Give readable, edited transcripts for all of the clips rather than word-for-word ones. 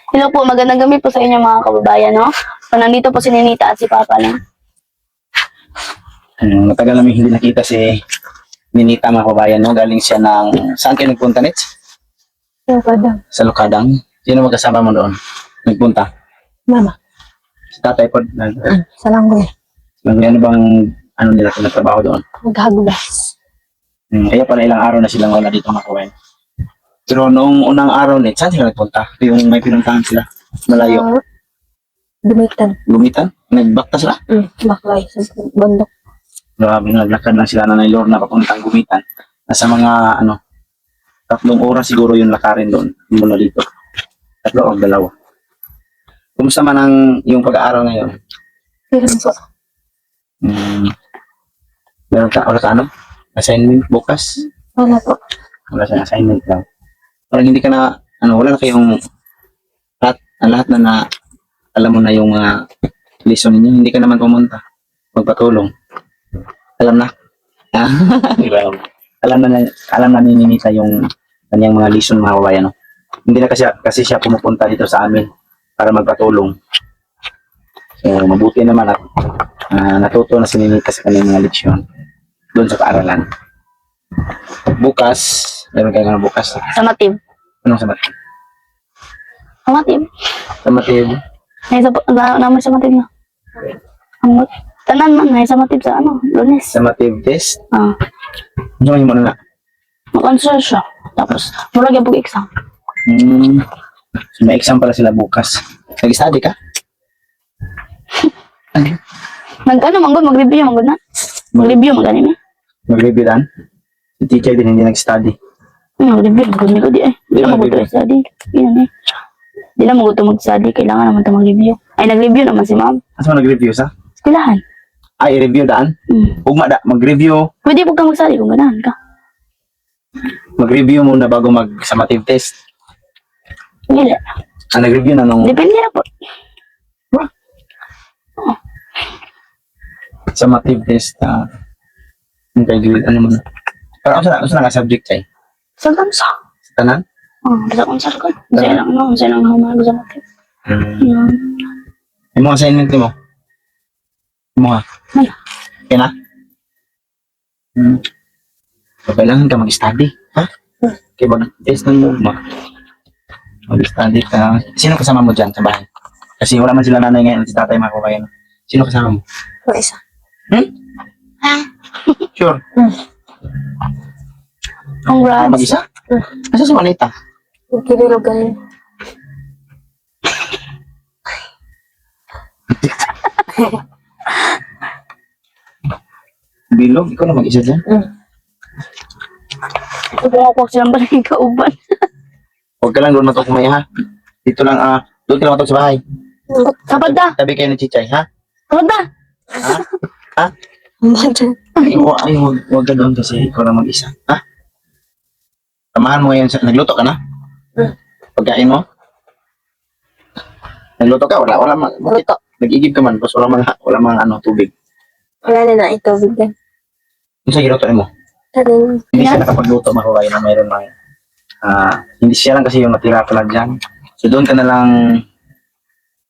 Hello po, magandang gabi po sa inyo mga kababayan, no? So, nandito po si Ninita at si Papa, no? Matagal namin hindi nakita si Ninita, mga kabayan, no? Galing siya ng... Saan kayo nagpunta, Nits? Kadang. Sa Lucadang. Sino magkasama mo doon? Nagpunta? Mama. Si tatay po. Sa langgoy. Ano bang ano nila trabaho doon? Maghagulas. Kaya pala ilang araw na silang wala dito, mga kabayan. Pero noong unang araw, Nits, saan sila nagpunta? Yung may pinuntahan sila? Malayo. Dumitan. Gumitan? Nagbakta sila? Baklay. Sa bundok. Grabe, naglakad lang sila na Lorna papuntang Gumitan. Nasa mga 3 oras siguro yung lakarin doon mula dito. 3 o 2. Kumusta man yung pag-aaral ngayon? Pero po. Meron ka assignment bukas? Wala po. Wala siyang assignment lang. Parang hindi ka na, wala na kayong lahat na alam mo na yung lesson ninyo. Hindi ka naman pumunta. Magpatulong. Alam na. Diba? Alam na ni Ninita yung kanyang mga lesson, mga kabayan, no? Hindi na kasi siya pumupunta dito sa amin para magpatulong. So, mabuti naman at natuto na si Ninita sa kanyang mga leksyon doon sa paaralan. Bukas, meron kayo nga bukas. Sa Matib. Anong sa Matib? Sa Matib. Sa Matib? Ay, naman sa Matib na. Ang tanan man, ay sa Matib sa Lunes. Sa Matib test? Ah. Ano mo na? Mag-answer siya. Tapos, mura yung exam. So, may exam pala sila bukas. Nag-study ka? Mag-review, na. Mag-review, mag-anime. Mag-review dan? Si teacher din hindi nag-study. Mag-review, mag-review ko di eh. Di na mag-review study. Yan eh. Di na mag-study. Kailangan naman ito mag-review. Ay, nag-review naman si ma'am. Asa mo nag-review sa? Eskwelahan. Ay, review daan? Ugma da, mag-review. Pwede po ka mag-study kung ganahan ka. Mag-review muna bago mag-summative test. Hindi. Nag-review na nung Depende na po. summative test. Okay, ano mo na? Pero ano nga subject ay? Sa gansa. Sa tanan? Basta kung saan ka. Masaya lang humahal sa Matib. Yung mga assignment mo? Yung mga? Wala. Okay na? So, kailangan ka mag-study. Ha? Kaya mag-test mo. Mag-study ka. Sino kasama mo dyan sa bahay? Kasi wala man sila nanay ngayon, si tatay, mga kabayan. Sino kasama mo? O isa. Sure. Congrats. Mag-isa? Asa si Manita? Kinilog ganun. Bilog? Ikaw na mag-isa dyan? Kung silang baling kauban. Huwag ka lang doon matog kumaya, ha? Dito lang, doon ka lang matog sa bahay. Kapag da. Tabi kayo ng chichay, ha? Kapag da. Ha? Ha? Ay, huwag ka doon kasi ikaw lang mag-isa. Ha? Samahan mo ngayon. Nagluto ka na? Pagkain mo? Nagluto ka? Wala man. Luto. Nag-igib ka man. Tapos wala mang tubig. Wala na na ito. Bigyan. Yung sa giluto mo? Kadang. Hindi siya nakapagluto, makuha na mayroon lang. Hindi siya lang kasi yung natira pala dyan. So doon ka na lang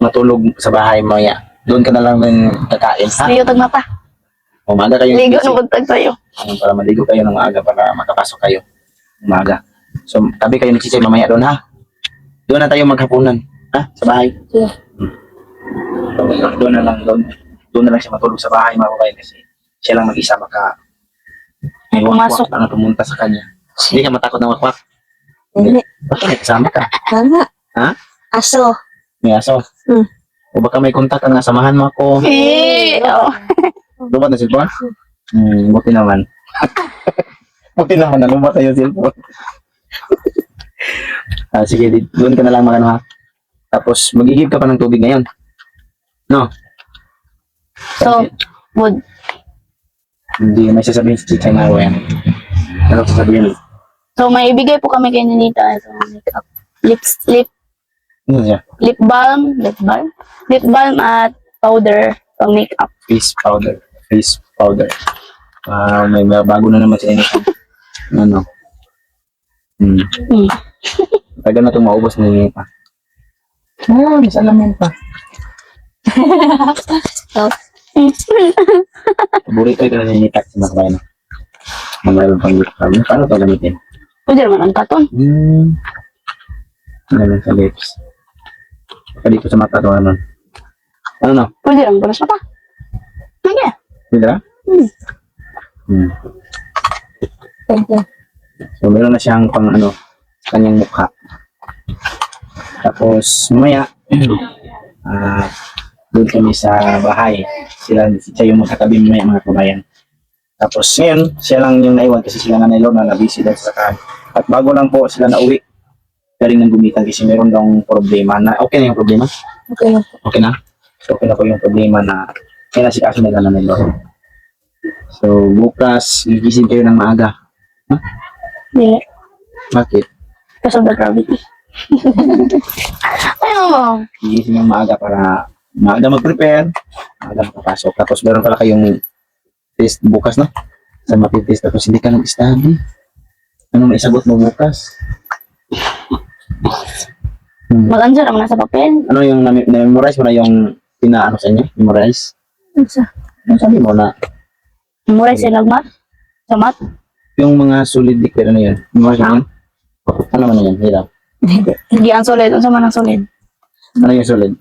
matulog sa bahay mo ya. Doon ka na lang din kakain, ha? Liyo tagmata. Umaga kayo. Ligo na buntag sa'yo. Para maligo kayo ng maaga para makapasok kayo. Umaga. So tabi kayo ni Chichay mamaya doon, ha? Doon na tayo maghapunan, ha? Sa bahay. Yeah. Doon na lang siya matulog sa bahay, mga kabayan, kasi siya lang mag-isa may Pumasok. wakwak na pumunta sa kanya. Hindi ka matakot ng wakwak? Hindi. Bakit may kasama ka? Tama. Ha? Aso. May aso? O baka may kontak ka nga, samahan mo ako. Lumat na cellphone? Buti naman. Buti naman, nalumat na yung cellphone. Sige, doon ka na lang ha. Tapos, mag-ihip ka pa ng tubig ngayon. No? So, wood. Hindi, may sasabihin si Chichay na yan. Ano sasabihin? So, may ibigay po kami kay Ninita. So, makeup. Ano siya? Lip balm at powder pang makeup. Face powder. May bago na naman siya. Ano? Tagal na itong maubos na yun pa. May salamin pa. Oh, Paborito ito na ninitak sa mga kabayan. Mayroon pang lip balm. Paano ito gamitin? Pwede naman ang katon. Ganun sa lips. Saka dito sa mata ito ano. Ano no? Pwede lang para sa mata. Okay. Pwede na? thank you. So meron na siyang pang ano sa kanyang mukha. Tapos mamaya doon kami sa bahay. Siya yung magkatabi mamaya mga kabayan. Tapos ngayon, siya lang yung naiwan kasi sila nga nailon na busy daw sa kahan. At bago lang po sila nauwi, galing ng gumitan kasi meron daw problema na okay na yung problema? Okay na po. Okay na? So okay na po yung problema na kaya si kaso nila na nailon. So bukas, gigising kayo ng maaga. Dili. Bakit? Kasi of the gravity. Ayun. Gigising ng maaga para maaga mag-prepare, maaga makapasok. Tapos meron pala kayong test bukas na. Sa matitest tapos hindi ka nag-study. Ano may sagot mo bukas? Mag-answer naman na sa papel. Ano yung na-memorize mo na yung pinaano sa inyo? Memorize? Ano sabi mo na Memorize sila math. Sa math. yung mga solid liquid ano yun? Memorize mo yun? Ano man yun? Hirap. Hindi ang solid. Ang sama ng solid. Ano yung solid?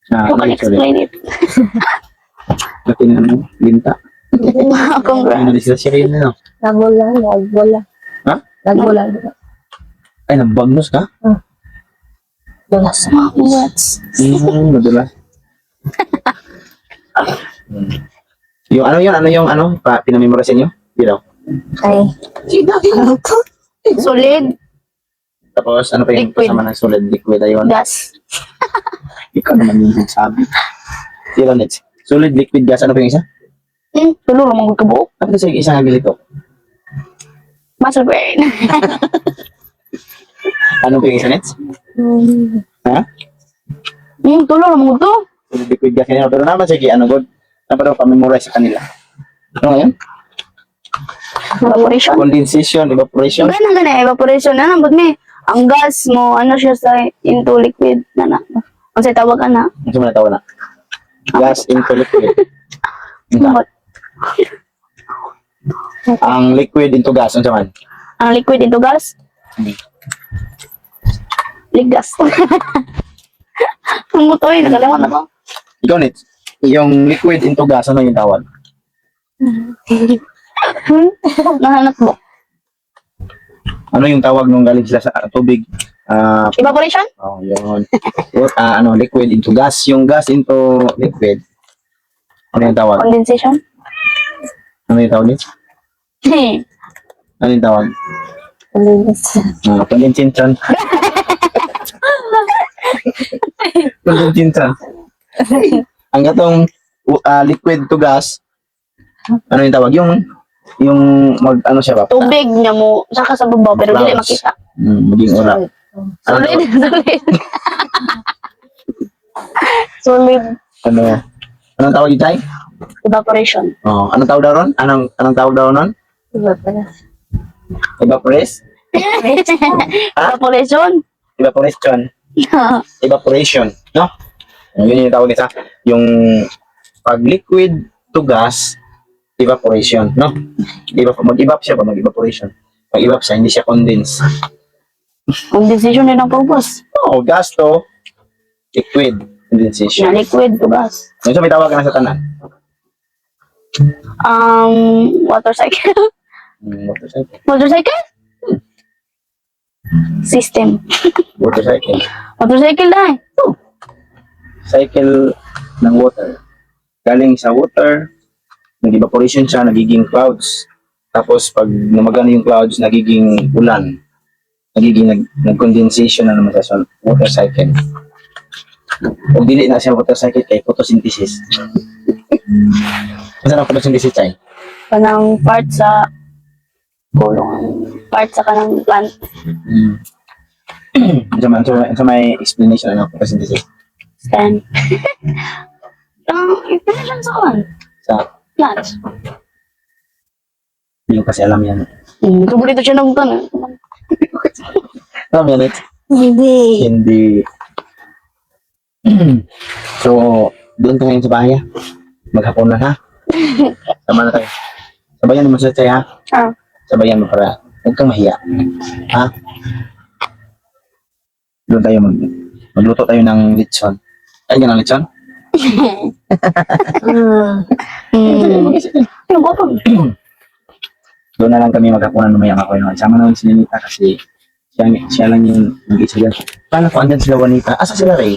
You Ano can yung solid? explain it. Laki na ano? Linta. Congrats. Ano disgrasya yun ano? Nagbola. Ha? Nagbola. Ay, nabagnos ka? Bolas. Congrats. Madulas. Yung ano yun? Ano yung ano? Pinamemorize niyo? Hindi daw. Ay. Solid. Tapos ano pa yung Liquid. kasama ng solid liquid ayun? Gas. Ikaw naman yung sabi. Zero nets. Solid liquid gas. Ano pa yung isa? Tulo naman ko kabuok. Ano sa isang hagilito? Muscle brain. Ano pa yung isa nets? Ha? Tulo naman ko to. Solid liquid gas kanina. Pero naman sige, ano good? Ano pa daw pa-memorize sa kanila? Ano ngayon? Evaporation. Condensation, evaporation. Ganang evaporation na nambot me. Ang gas mo, ano siya sa into liquid na na. Ang say tawag ka na. Ano mo natawa na? Gas into liquid. Sumot. Ang liquid into gas. Ano man? Ang liquid into gas. Ligas. Ang mutoy, nakalimutan ako. Ikaw nets. Yung liquid into gas, ano yung tawag? Nahanap mo. Ano yung tawag nung galing sila sa tubig? Evaporation? Oh, yun. Ano, liquid into gas. Yung gas into liquid. Ano yung tawag? Condensation? Ano yung tawag nito? Ano yung tawag? Condensation. Condensation. Ang gatong liquid to gas, ano yung tawag? Yung ano siya ba? Tubig niya mo, saka sa babaw, pero dili Clouds. makita. Maging ura. Solid, solid. Solid Ano? Anong tawag dito? evaporation. Oh, anong tawag daw ron? Anong tawag daw ron? Evaporate? Evaporation. Evaporation. Evaporation, no? Yun yung tawag nito. Yung pag liquid to gas, evaporation, no? Mag-evap siya ba? Mag-evaporation. Mag-evap siya, hindi siya condense. Condensation din ang purpose. Oh, gas to liquid condensation. Na liquid to gas. Yung sa may tawag ka na sa tanan. Water cycle. Water cycle. Water cycle? System. Water cycle. Water cycle na. Cycle ng water. Galing sa water, nag-evaporation siya, nagiging clouds. Tapos pag namagana yung clouds, nagiging ulan. Nagiging nag-condensation na naman sa water cycle. Kung dili na siya water cycle kay photosynthesis. Saan ang photosynthesis ay? Kanang part sa kulong. Part sa kanang plant. Sa may explanation ng photosynthesis. Stand. Information sa kan. Sa, Plants. hindi ko kasi alam yan. Paborito siya ng kan. Alam yan, it? Hindi. Hindi. So, doon ka ngayon sa bahay, ha? Maghapon na, ha? Sama na tayo. Sabayan mo sa Chay, ha? Ah. Sabayan mo para huwag kang mahiya. Ha? Doon tayo magluto tayo ng lechon. Ay, ng lechon? Ano ba ito? Doon na lang kami maghapunan mamaya ako yun. Sama naman si Nita kasi siya lang yung mag-isa dyan. Paano ko andyan sila Juanita? Asa sila Ray?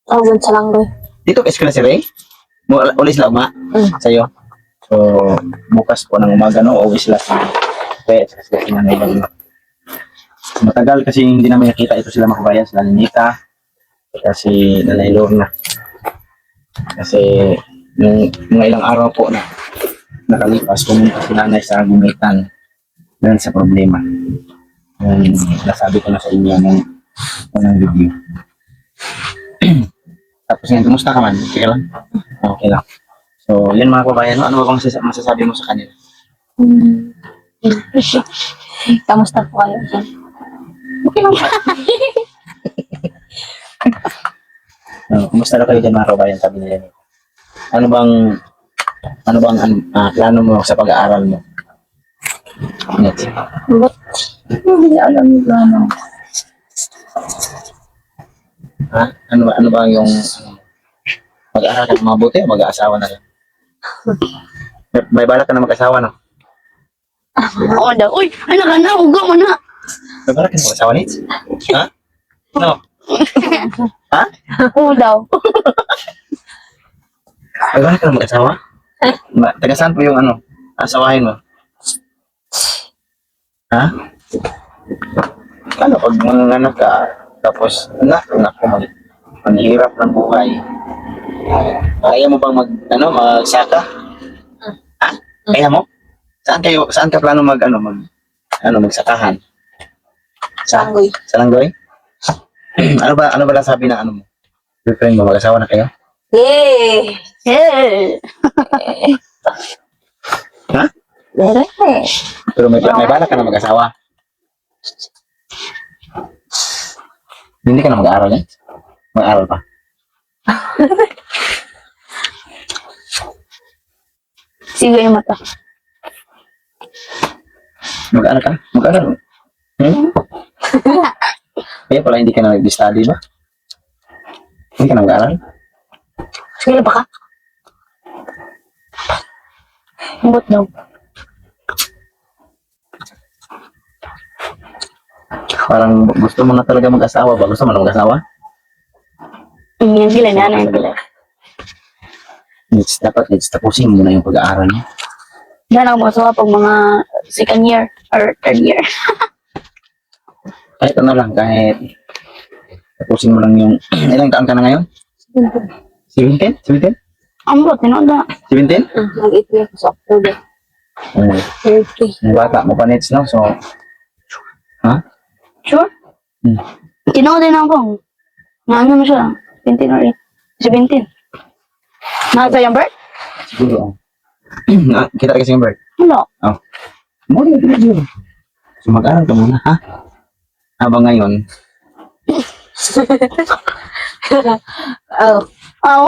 Tawag sa lang doon. Dito ka eskwela si Ray? Uli sila uma? Sa'yo? So, bukas po ng umaga, no? Uwi sila sa kaya sila si Nanay Lorna. Matagal kasi hindi namin nakita ito sila makabayan, sila ni Nita, kasi Nanay Lorna. Kasi yung mga ilang araw po na nakalipas, pumunta si Nanay sa gumitan dahil sa problema. Nasabi ko na sa inyo ng unang video. Tapos ngayon, kumusta ka man? Okay lang? Okay lang. So, yun mga kabayan, ano ba bang masasabi mo sa kanila? Kamusta po kayo dyan? Okay lang. Kumusta na kayo dyan mga kabayan, sabi nila nito. Ano bang plano mo sa pag-aaral mo? Next. But, hindi alam yung plano. Ha? Ano ba yung mag-aaral ka mabuti o mag-aasawa na lang? May balak ka na mag-asawa, no? Oo daw. Uy, ay naka na. Uga mo na. May balak ka na mag-asawa, Nits? Ha? No? Ha? Oo daw. May balak ka na mag-asawa? Taga saan po yung asawahin mo? Ha? Ano, pag manganak ka, tapos, anak ko, maghihirap ng buhay. Kaya mo bang magsaka? Ha? Kaya mo? Saan ka plano magsakahan? Sanggoy. Sa Langgoy? ano ba lang sabi ng mo? Girlfriend mo, mag-asawa na kayo? Yay! Hey. Ha? Meron eh. Pero may balak ka na mag-asawa? Hindi ka na mag-aaral eh? Mag-aaral pa? Sige yung mata. Mag-aaral ka? Mag-aaral? Kaya pala hindi ka na nag-study ba? Hindi ka na mag-aaral? Sige ba ka? Ambot daw. Parang gusto mo na talaga mag-asawa ba? Gusto mo na mag-asawa? Yung gila na ano yung gila. Dapat tapusin mo na yung pag-aaral mo. Diyan ako makasawa pag mga second year or third year. Kahit kahit tapusin mo lang yung, ilang taon ka na ngayon? 17? 17? Ambot, tinoda. 17? Mag-ipin ako sa October. 30. Yung bata mo pa nets, no? So, ha? Sure? Tinoda na ako. Nga ano mo siya? 17 or 17. Nasa yung birth? Siguro. Kita kasi yung bird. Wala. Mo na siguro. So, mag-aaral ka muna, ha? Habang ngayon, Oh. Aw.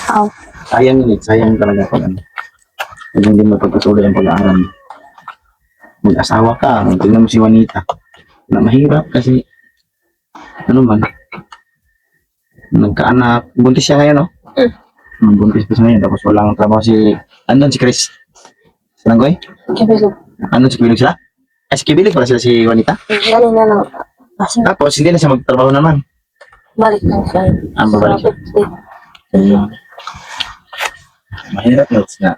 Aw. sayang yun, sayang talaga pag pag hindi mo pagpatuloy ang pag-aaral mo. Mag-asawa ka, tingnan mo si Juanita. Na mahirap kasi, nagkaanak, buntis siya ngayon, no? Buntis pa siya ngayon, tapos walang trabaho andun si Chris. Sa Langgoy? Kibilog. Andun si Kibilig sila? Ay, si Kibilig pala sila si Juanita. Galing na lang. Kasi Tapos, hindi na siya magtrabaho naman. balik lang siya. Babalik siya. Mahirap yun na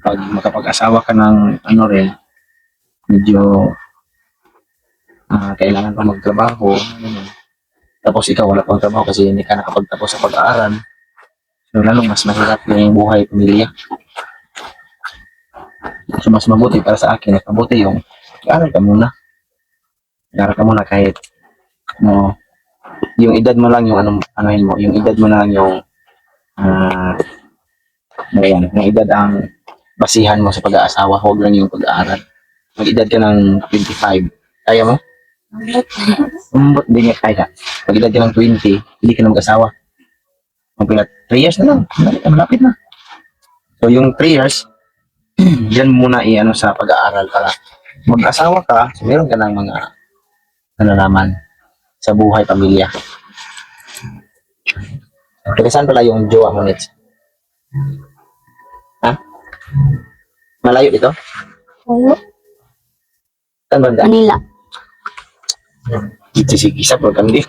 pag makapag-asawa ka ng rin, medyo kailangan pa magtrabaho. Tapos ikaw wala pang trabaho kasi hindi ka nakapagtapos sa pag-aaral. So lalong mas mahirap yung buhay pamilya. So mas mabuti para sa akin, mas mabuti yung mag-aaral ka muna. Mag-aaral ka muna kahit yung edad mo lang yung yung edad mo lang yung yung edad ang basihan mo sa pag-aasawa, huwag lang yung pag-aaral. mag-edad ka ng 25. Kaya mo? Hindi nga kaya. Mag-edad ka ng 20, hindi ka na mag-asawa. Magpilat, 3 years na lang. Malapit na. So, yung 3 years, yan muna i-ano sa pag-aaral para mag-asawa ka, so meron ka ng mga nalalaman sa buhay, pamilya. Taga saan pala yung jowa mo, Nets? Ha? Malayo dito? Ano? Saan banda? Manila. Sige, isa po kami.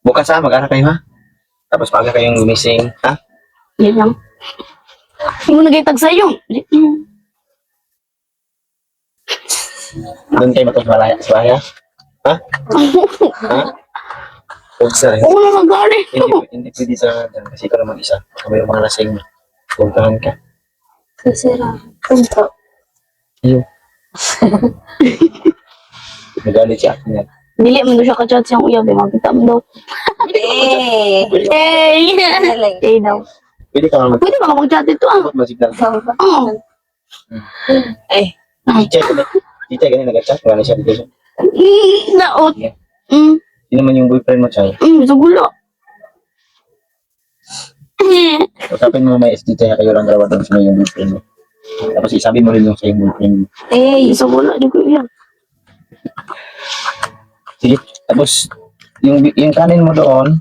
Bukas ha, mag-aral kayo ha? Tapos pag kayong gumising, ha? Yan lang. Hindi mo nagaytag sa'yo. Doon kayo matulog sa bahay, ha? Ha? Ha? Huwag sa rin. Oo na nag-gali. Hindi pwede sa dyan kasi ikaw naman isa. Kami yung mga lasing. Puntahan ka. Sisira. Punto. Iyo. Nagalit siya akin yan. Dili mo siya ka-chat siyang uyab. Magkita mo daw. Eh. Hey! Hey daw. Pwede ka naman Pwede ba mag-chat ito ah? mag-signal. Oo. Ay. Chichay, ganyan nag-chat. Wala na siya dito. Naot. Yeah. Mm. Sino man yung boyfriend mo, Chay? Sa gulo. Usapin mo may SDT kayo lang dalawa doon sa yung boyfriend mo. Tapos isabi mo rin yung sa yung boyfriend mo. Sa gulo. Di ko yan. Sige. Tapos, yung kanin mo doon,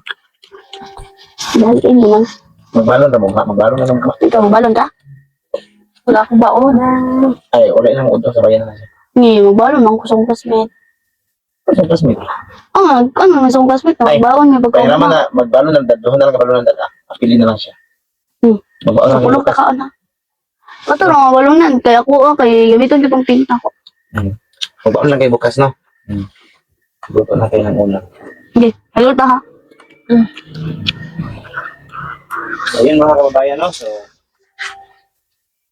Dahil ini lang. magbalon na mo, ha? Magbalon na lang mo. Ikaw, balon ka? Wala akong baon. Ay, ulit na mo ito sa bayan na siya. Ngayon, balon lang ko sa classmate. Sa classmate. Ano na sa classmate? Ay, Baon niya Kaya pagka. naman na, magbalon ng dad. Doon na lang kabalon ng dad. Apili na lang siya. Magbalon Sa na gulo lang. ka ka na. Ito na mga balunan. Kaya ako, kaya gamitin ko itong tinta ko. Magbalon lang kayo bukas, no? Luto na kayo ng ulam. Hindi, hello ta ha. Ayun mga kababayan, no? So,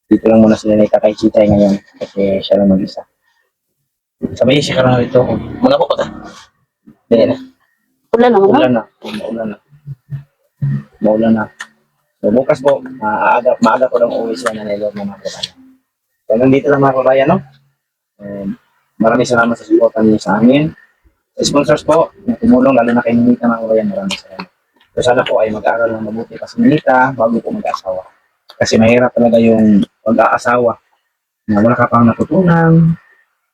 dito lang muna sila ni Tatay Chitay ngayon kasi siya lang mag-isa. Sabay siya ka na dito. Mga po ta. Dili na. Wala naman Maulan na. Maulan na. Maulan na. So, bukas po, maaga ko lang uwi sila na nilog ng mga kababayan. So, nandito lang mga kababayan, no? Maraming salamat sa suporta niyo sa amin. Sa sponsors po, na tumulong, lalo na kay Ninita mga kababayan, maraming salamat. So, sana po ay mag-aaral ng mabuti pa si Ninita bago po mag-asawa. Kasi mahirap talaga yung pag-aasawa na wala ka pang natutunan,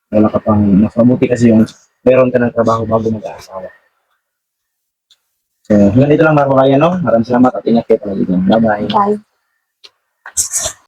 wala ka pang mas mabuti kasi yung meron ka ng trabaho bago mag-aasawa. So, hanggang dito lang mga kababayan, no? Maraming salamat at ingat kayo palagi din. Bye-bye. Bye.